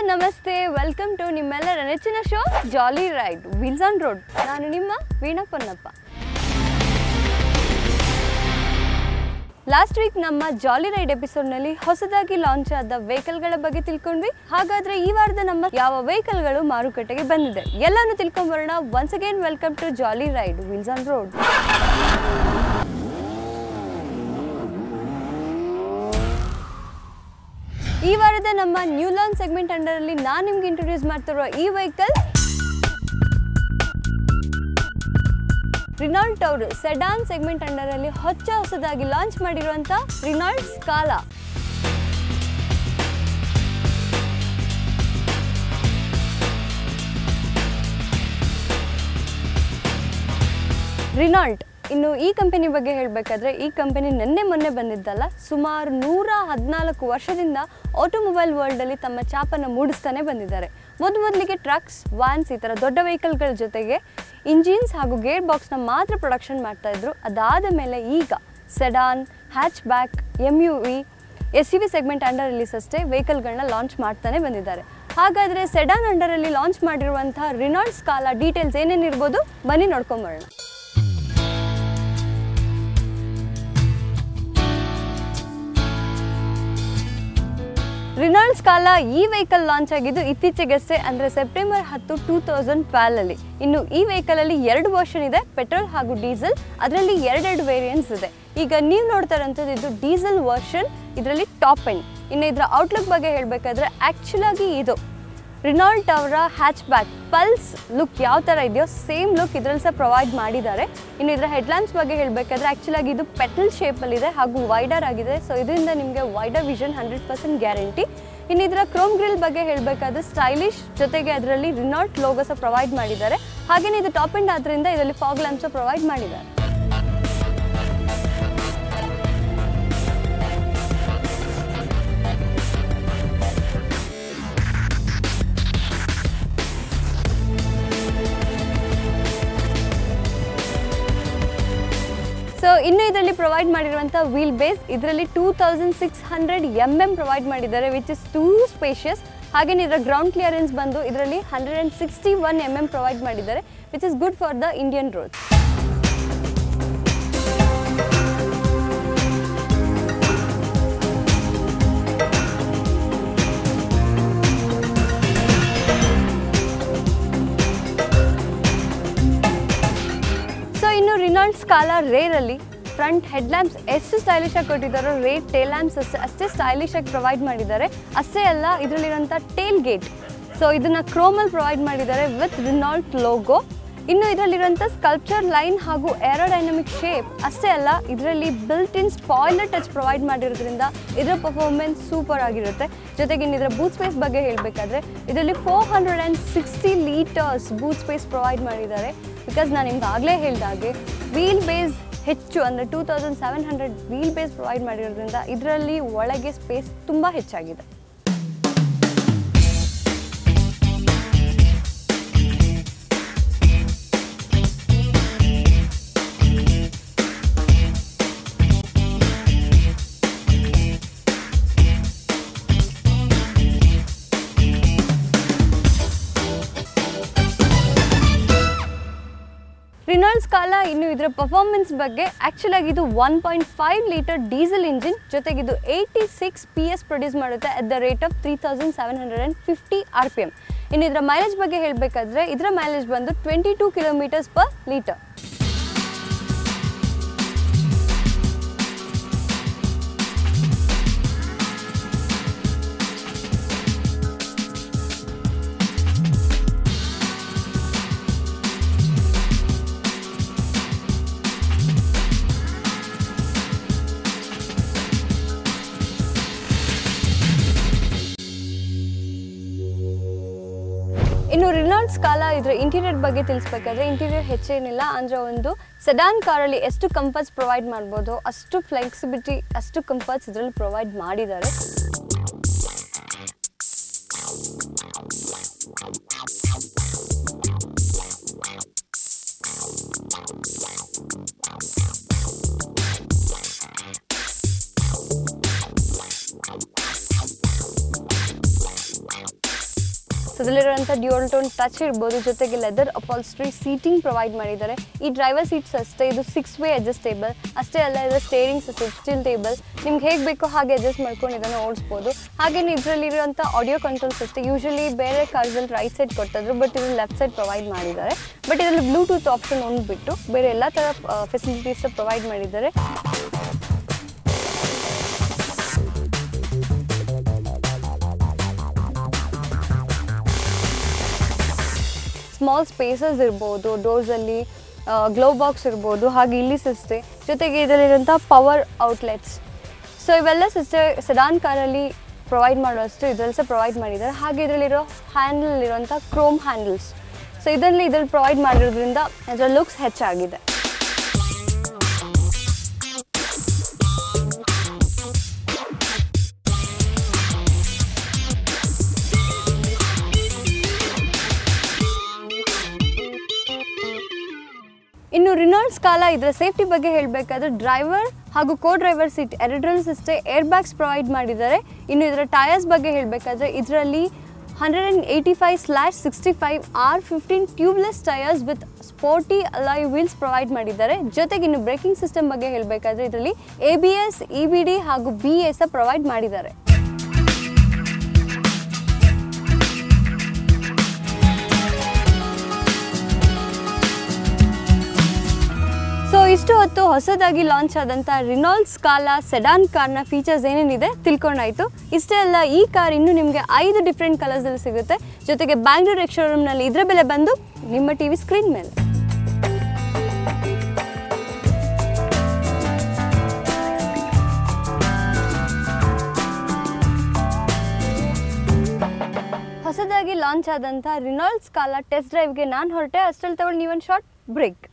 ನಮಸ್ತೆ welcome to ನಿಮ್ಮೆಲ್ಲರ ನೆಚ್ಚಿನ show jolly ride wheels on road. ನಾನು ನಿಮ್ಮ ವೀಣಾ ಪೊನ್ನಪ್ಪ. ಲಾಸ್ಟ್ ವೀಕ್ ನಮ್ಮ ಜಾಲಿ ರೈಡ್ ಎಪಿಸೋಡ್ನಲ್ಲಿ ಹೊಸದಾಗಿ ಲಾಂಚ್ ಆದ ವೆಹಿಕಲ್ಗಳ ಬಗ್ಗೆ ತಿಳ್ಕೊಂಡ್ವಿ. ಹಾಗಾದ್ರೆ ಈ ವಾರದ ನಮ್ಮ ಯಾವ ವೆಹಿಕಲ್ಗಳು ಮಾರುಕಟ್ಟೆಗೆ ಬಂದಿದೆ ಎಲ್ಲಾನು ತಿಳ್ಕೊಂಡ್ಬರೋಣ. Once again welcome to jolly ride wheels on road. ಈ ವಾರದ ನಮ್ಮ ನ್ಯೂ ಲಾಂಚ್ ಸೆಗ್ಮೆಂಟ್ ಅಂಡರಲ್ಲಿ ನಾನು ನಿಮ್ಗೆ ಇಂಟ್ರೊಡ್ಯೂಸ್ ಮಾಡ್ತಿರೋ ಈ ವೆಹಿಕಲ್ ರಿನಾಲ್ಟ್ ಅವರು ಸೆಡಾನ್ ಸೆಗ್ಮೆಂಟ್ ಅಂಡರಲ್ಲಿ ಹೊಸದಾಗಿ ಲಾಂಚ್ ಮಾಡಿರುವಂತ ರಿನಾಲ್ಟ್ ಸ್ಕಾಲಾ. ರಿನಾಲ್ಟ್ ಇನ್ನು ಈ ಕಂಪನಿ ಬಗ್ಗೆ ಹೇಳಬೇಕಾದ್ರೆ ಈ ಕಂಪನಿ ಮೊನ್ನೆ ಬಂದಿದ್ದಲ್ಲ, ಸುಮಾರು 114 ವರ್ಷದಿಂದ ಆಟೋಮೊಬೈಲ್ ವರ್ಲ್ಡಲ್ಲಿ ತಮ್ಮ ಛಾಪನ್ನು ಮೂಡಿಸ್ತಾನೆ ಬಂದಿದ್ದಾರೆ. ಮೊದಲಿಗೆ ಟ್ರಕ್ಸ್, ವ್ಯಾನ್ಸ್ ಈ ಥರ ದೊಡ್ಡ ವೆಹಿಕಲ್ಗಳ ಜೊತೆಗೆ ಇಂಜಿನ್ಸ್ ಹಾಗೂ ಗೇರ್ ಬಾಕ್ಸ್ನ ಮಾತ್ರ ಪ್ರೊಡಕ್ಷನ್ ಮಾಡ್ತಾಯಿದ್ರು. ಅದಾದ ಮೇಲೆ ಈಗ sedan, hatchback, MUV, SUV segment ಅಂಡರಲ್ಲಿ ಅಷ್ಟೇ ವೆಹಿಕಲ್ಗಳನ್ನ ಲಾಂಚ್ ಮಾಡ್ತಾನೆ ಬಂದಿದ್ದಾರೆ. ಹಾಗಾದರೆ ಸೆಡಾನ್ ಅಂಡರಲ್ಲಿ ಲಾಂಚ್ ಮಾಡಿರುವಂಥ ರಿನಾಲ್ಟ್ ಸ್ಕಾಲಾ ಡೀಟೇಲ್ಸ್ ಏನೇನಿರ್ಬೋದು ಬನ್ನಿ ನೋಡ್ಕೊಂಬರೋಣ. ರಿನಾಲ್ಟ್ ಸ್ಕಾಲಾ ಈ ವೆಹಿಕಲ್ ಲಾಂಚ್ ಆಗಿದ್ದು ಇತ್ತೀಚೆಗಷ್ಟೇ, ಅಂದರೆ ಸೆಪ್ಟೆಂಬರ್ 10, 2012. ಇನ್ನು ಈ ವೆಹಿಕಲಲ್ಲಿ 2 ವರ್ಷನ್ ಇದೆ, ಪೆಟ್ರೋಲ್ ಹಾಗೂ ಡೀಸೆಲ್. ಅದರಲ್ಲಿ 2 ವೇರಿಯಂಟ್ಸ್ ಇದೆ. ಈಗ ನೀವು ನೋಡ್ತಾ ಇರೋಂಥದ್ದು ಇದು ಡೀಸೆಲ್ ವರ್ಷನ್, ಇದರಲ್ಲಿ ಟಾಪ್ ಎಂಡ್. ಇನ್ನು ಇದರ ಔಟ್ಲುಕ್ ಬಗ್ಗೆ ಹೇಳಬೇಕಾದ್ರೆ ಆ್ಯಕ್ಚುಲಾಗಿ ಇದು ರಿನಾಲ್ಟ್ ಅವರ ಹ್ಯಾಚ್ ಬ್ಯಾಕ್ ಪಲ್ಸ್ ಲುಕ್ ಯಾವ ಥರ ಇದೆಯೋ ಸೇಮ್ ಲುಕ್ ಇದರಲ್ಲಿ ಸಹ ಪ್ರೊವೈಡ್ ಮಾಡಿದ್ದಾರೆ. ಇನ್ನು ಇದರ ಹೆಡ್ಲ್ಯಾಂಪ್ಸ್ ಬಗ್ಗೆ ಹೇಳಬೇಕಾದ್ರೆ ಆ್ಯಕ್ಚುಲಾಗಿ ಇದು ಪೆಟಲ್ ಶೇಪಲ್ಲಿದೆ ಹಾಗೂ ವೈಡರ್ ಆಗಿದೆ. ಸೊ ಇದರಿಂದ ನಿಮಗೆ ವೈಡರ್ ವಿಷನ್ 100% ಗ್ಯಾರಂಟಿ. ಇನ್ನು ಇದರ ಕ್ರೋಮ್ ಗ್ರಿಲ್ ಬಗ್ಗೆ ಹೇಳಬೇಕಾದ್ರೆ ಸ್ಟೈಲಿಶ್, ಜೊತೆಗೆ ಅದರಲ್ಲಿ ರಿನಾಲ್ಟ್ ಲೋಗೋ ಸಹ ಪ್ರೊವೈಡ್ ಮಾಡಿದ್ದಾರೆ. ಹಾಗೆಯೇ ಇದು ಟಾಪ್ ಎಂಡ್ ಆದ್ದರಿಂದ ಇದರಲ್ಲಿ ಫಾಗ್ ಲ್ಯಾಂಪ್ಸ್ ಪ್ರೊವೈಡ್ ಮಾಡಿದ್ದಾರೆ. ಸೊ ಇನ್ನು ಇದರಲ್ಲಿ ಪ್ರೊವೈಡ್ ಮಾಡಿರುವಂಥ ವೀಲ್ ಬೇಸ್ ಇದರಲ್ಲಿ 2600 mm ಪ್ರೊವೈಡ್ ಮಾಡಿದ್ದಾರೆ, ವಿಚ್ ಇಸ್ ಟೂ ಸ್ಪೇಷಿಯಸ್. ಹಾಗೆಯೇ ಇದರ ಗ್ರೌಂಡ್ ಕ್ಲಿಯರೆನ್ಸ್ ಬಂದು ಇದರಲ್ಲಿ 161 mm ಪ್ರೊವೈಡ್ ಮಾಡಿದ್ದಾರೆ, which is good for the Indian roads. ಇನ್ನು ರಿನಾಲ್ಟ್ ಸ್ಕಾಲಾ ರೇರಲ್ಲಿ ಫ್ರಂಟ್ ಹೆಡ್ ಲ್ಯಾಂಪ್ಸ್ ಎಷ್ಟು ಸ್ಟೈಲಿಶ್ ಆಗಿ ಕೊಟ್ಟಿದ್ದಾರೋ ರೇರ್ ಟೇಲ್ ಲ್ಯಾಂಪ್ಸ್ ಅಷ್ಟೇ ಸ್ಟೈಲಿಶ್ ಆಗಿ ಪ್ರೊವೈಡ್ ಮಾಡಿದ್ದಾರೆ. ಅಷ್ಟೇ ಅಲ್ಲ, ಇದರಲ್ಲಿರುವಂಥ ಟೇಲ್ ಗೇಟ್, ಸೊ ಇದನ್ನು ಕ್ರೋಮಲ್ಲಿ ಪ್ರೊವೈಡ್ ಮಾಡಿದ್ದಾರೆ ವಿತ್ ರಿನಾಲ್ಟ್ ಲೋಗೋ. ಇನ್ನು ಇದರಲ್ಲಿರುವಂಥ ಸ್ಕಲ್ಪ್ಚರ್ ಲೈನ್ ಹಾಗೂ ಏರೋಡೈನಮಿಕ್ ಶೇಪ್ ಅಷ್ಟೇ ಅಲ್ಲ, ಇದರಲ್ಲಿ built in spoiler touch provide ಮಾಡಿರೋದ್ರಿಂದ ಇದರ ಪರ್ಫಾರ್ಮೆನ್ಸ್ ಸೂಪರ್ ಆಗಿರುತ್ತೆ. ಜೊತೆಗೆ ಇದರ ಬೂಟ್ ಸ್ಪೇಸ್ ಬಗ್ಗೆ ಹೇಳಬೇಕಾದ್ರೆ ಇದರಲ್ಲಿ 460 ಲೀಟರ್ಸ್ ಬೂಟ್ ಸ್ಪೇಸ್ ಪ್ರೊವೈಡ್ ಮಾಡಿದ್ದಾರೆ. ಬಿಕಾಸ್ ನಾನು ನಿಮ್ಗೆ ಆಗಲೇ ಹೇಳಿದ ಹಾಗೆ ವೀಲ್ ಬೇಸ್ ಹೆಚ್ಚು, ಅಂದರೆ 2700 ವೀಲ್ ಬೇಸ್ ಪ್ರೊವೈಡ್ ಮಾಡಿರೋದ್ರಿಂದ ಇದರಲ್ಲಿ ಒಳಗೆ ಸ್ಪೇಸ್ ತುಂಬ ಹೆಚ್ಚಾಗಿದೆ. ರಿನಾಲ್ಟ್ ಸ್ಕಾಲಾ ಇನ್ನು ಇದರ ಪರ್ಫಾರ್ಮೆನ್ಸ್ ಬಗ್ಗೆ ಆ್ಯಕ್ಚುಲಾಗಿ ಇದು 1.5 ಲೀಟರ್ ಡೀಸೆಲ್ ಇಂಜಿನ್, ಜೊತೆಗೆ ಇದು 86 PS ಪ್ರೊಡ್ಯೂಸ್ ಮಾಡುತ್ತೆ at the rate of 3750 RPM. ಇನ್ನು ಇದರ ಮೈಲೇಜ್ ಬಗ್ಗೆ ಹೇಳಬೇಕಾದ್ರೆ ಇದರ ಮೈಲೇಜ್ ಬಂದು 22 km/ಲೀಟರ್. ಇನ್ನು ರಿನಾಲ್ಟ್ ಸ್ಕಾಲಾ ಇದರ ಇಂಟೀರಿಯರ್ ಬಗ್ಗೆ ತಿಳಿಸ್ಬೇಕಾದ್ರೆ ಇಂಟೀರಿಯರ್ ಹೆಚ್ಚೇನಿಲ್ಲ, ಅಂದರೆ ಒಂದು ಸೆಡಾನ್ ಕಾರಲ್ಲಿ ಎಷ್ಟು ಕಂಫರ್ಟ್ಸ್ ಪ್ರೊವೈಡ್ ಮಾಡ್ಬೋದು ಅಷ್ಟು ಫ್ಲೆಕ್ಸಿಬಿಲಿಟಿ, ಅಷ್ಟು ಕಂಫರ್ಟ್ಸ್ ಇದರಲ್ಲಿ ಪ್ರೊವೈಡ್ ಮಾಡಿದ್ದಾರೆ. ಇದರಲ್ಲಿರುವಂಥ ಡ್ಯೂಯಲ್ ಟೋನ್ ಟಚ್ ಇರ್ಬೋದು, ಜೊತೆಗೆ ಲೆದರ್ ಅಪಾಲ್ಸ್ಟ್ರಿ ಸೀಟಿಂಗ್ ಪ್ರೊವೈಡ್ ಮಾಡಿದ್ದಾರೆ. ಈ ಡ್ರೈವರ್ ಸೀಟ್ಸ್ ಅಷ್ಟೇ, ಇದು 6 ವೇ ಅಡ್ಜಸ್ಟೇಬಲ್. ಅಷ್ಟೇ ಅಲ್ಲ, ಇದರ ಸ್ಟೇರಿಂಗ್ ಸ್ಟಿಲ್ ಟೇಬಲ್, ನಿಮ್ಗೆ ಹೇಗೆ ಬೇಕೋ ಹಾಗೆ ಅಡ್ಜಸ್ಟ್ ಮಾಡ್ಕೊಂಡು ಇದನ್ನು ಓಡಿಸ್ಬೋದು. ಹಾಗೆಯೇ ಇದರಲ್ಲಿರುವಂಥ ಆಡಿಯೋ ಕಂಟ್ರೋಲ್ಸ್ ಅಷ್ಟೇ, ಯೂಶಲಿ ಬೇರೆ ಕಾರ್ಸಲ್ಲಿ ರೈಟ್ ಸೈಡ್ ಕೊಟ್ಟಿದ್ರು, ಬಟ್ ಇದರಲ್ಲಿ ಲೆಫ್ಟ್ ಸೈಡ್ ಪ್ರೊವೈಡ್ ಮಾಡಿದ್ದಾರೆ. ಬಟ್ ಇದರಲ್ಲಿ ಬ್ಲೂಟೂತ್ ಆಪ್ಷನ್ ಒಂದು ಬಿಟ್ಟು ಬೇರೆ ಎಲ್ಲ ಥರ ಫೆಸಿಲಿಟೀಸ್ ಪ್ರೊವೈಡ್ ಮಾಡಿದ್ದಾರೆ. ಸ್ಮಾಲ್ ಸ್ಪೇಸಸ್ ಇರ್ಬೋದು, ಡೋರ್ಸಲ್ಲಿ ಗ್ಲೋ ಬಾಕ್ಸ್ ಇರ್ಬೋದು, ಹಾಗೆ ಇಲ್ಲಿ ಸಿಸ್ಟೆ, ಜೊತೆಗೆ ಇದರಲ್ಲಿರುವಂಥ ಪವರ್ ಔಟ್ಲೆಟ್ಸ್. ಸೊ ಇವೆಲ್ಲ ಸೆಡಾನ್ ಕಾರಲ್ಲಿ ಪ್ರೊವೈಡ್ ಮಾಡೋಷ್ಟು ಇದರಲ್ಲಿ ಸಹ ಪ್ರೊವೈಡ್ ಮಾಡಿದ್ದಾರೆ. ಹಾಗೆ ಇದರಲ್ಲಿರೋ ಹ್ಯಾಂಡಲಲ್ಲಿರುವಂಥ ಕ್ರೋಮ್ ಹ್ಯಾಂಡಲ್ಸ್, ಸೊ ಇದರಲ್ಲಿ ಪ್ರೊವೈಡ್ ಮಾಡಿರೋದ್ರಿಂದ ಅದರ ಲುಕ್ಸ್ ಹೆಚ್ಚಾಗಿದೆ. ಇನ್ನು ರಿನಾಲ್ಟ್ ಸ್ಕಾಲಾ ಇದರ ಸೇಫ್ಟಿ ಬಗ್ಗೆ ಹೇಳಬೇಕಾದ್ರೆ ಡ್ರೈವರ್ ಹಾಗೂ ಕೋ ಡ್ರೈವರ್ ಸೀಟ್ ಎರಡರಲ್ಲೂ ಅಷ್ಟೇ ಏರ್ ಬ್ಯಾಗ್ಸ್ ಪ್ರೊವೈಡ್ ಮಾಡಿದ್ದಾರೆ. ಇನ್ನು ಇದರ ಟಯರ್ಸ್ ಬಗ್ಗೆ ಹೇಳಬೇಕಾದ್ರೆ ಇದರಲ್ಲಿ 185/65 R15 tubeless tyres with sporty alloy wheels provide ಮಾಡಿದ್ದಾರೆ. ಜೊತೆಗೆ ಇನ್ನು ಬ್ರೇಕಿಂಗ್ ಸಿಸ್ಟಮ್ ಬಗ್ಗೆ ಹೇಳಬೇಕಾದ್ರೆ ಇದರಲ್ಲಿ ABS, EBD ಹಾಗೂ BA ಸಹ ಪ್ರೊವೈಡ್ ಮಾಡಿದ್ದಾರೆ. ಸೊ ಇಷ್ಟು ಹೊತ್ತು ಹೊಸದಾಗಿ ಲಾಂಚ್ ಆದಂಥ ರಿನಾಲ್ಟ್ ಸ್ಕಾಲಾ ಸೆಡಾನ್ ಕಾರ್ನ ಫೀಚರ್ಸ್ ಏನೇನಿದೆ ತಿಳ್ಕೊಂಡಾಯಿತು. ಇಷ್ಟೇ ಅಲ್ಲ, ಈ ಕಾರ್ ಇನ್ನೂ ನಿಮಗೆ 5 ಡಿಫ್ರೆಂಟ್ ಕಲರ್ಸಲ್ಲಿ ಸಿಗುತ್ತೆ. ಜೊತೆಗೆ ಬ್ಯಾಂಗ್ಳೂರ್ ಎಕ್ಸ್ ಶೋರೂಮ್ನಲ್ಲಿ ಇದರ ಬೆಲೆ ಬಂದು ನಿಮ್ಮ TV ಸ್ಕ್ರೀನ್ ಮೇಲೆ. ಹೊಸದಾಗಿ ಲಾಂಚ್ ಆದಂಥ ರಿನಾಲ್ಟ್ ಸ್ಕಾಲಾ ಟೆಸ್ಟ್ ಡ್ರೈವ್ಗೆ ನಾನು ಹೊರಟೆ. ಅಷ್ಟರಲ್ಲಿ ತಗೊಂಡು ನೀವೊಂದು ಶಾರ್ಟ್ ಬ್ರೇಕ್.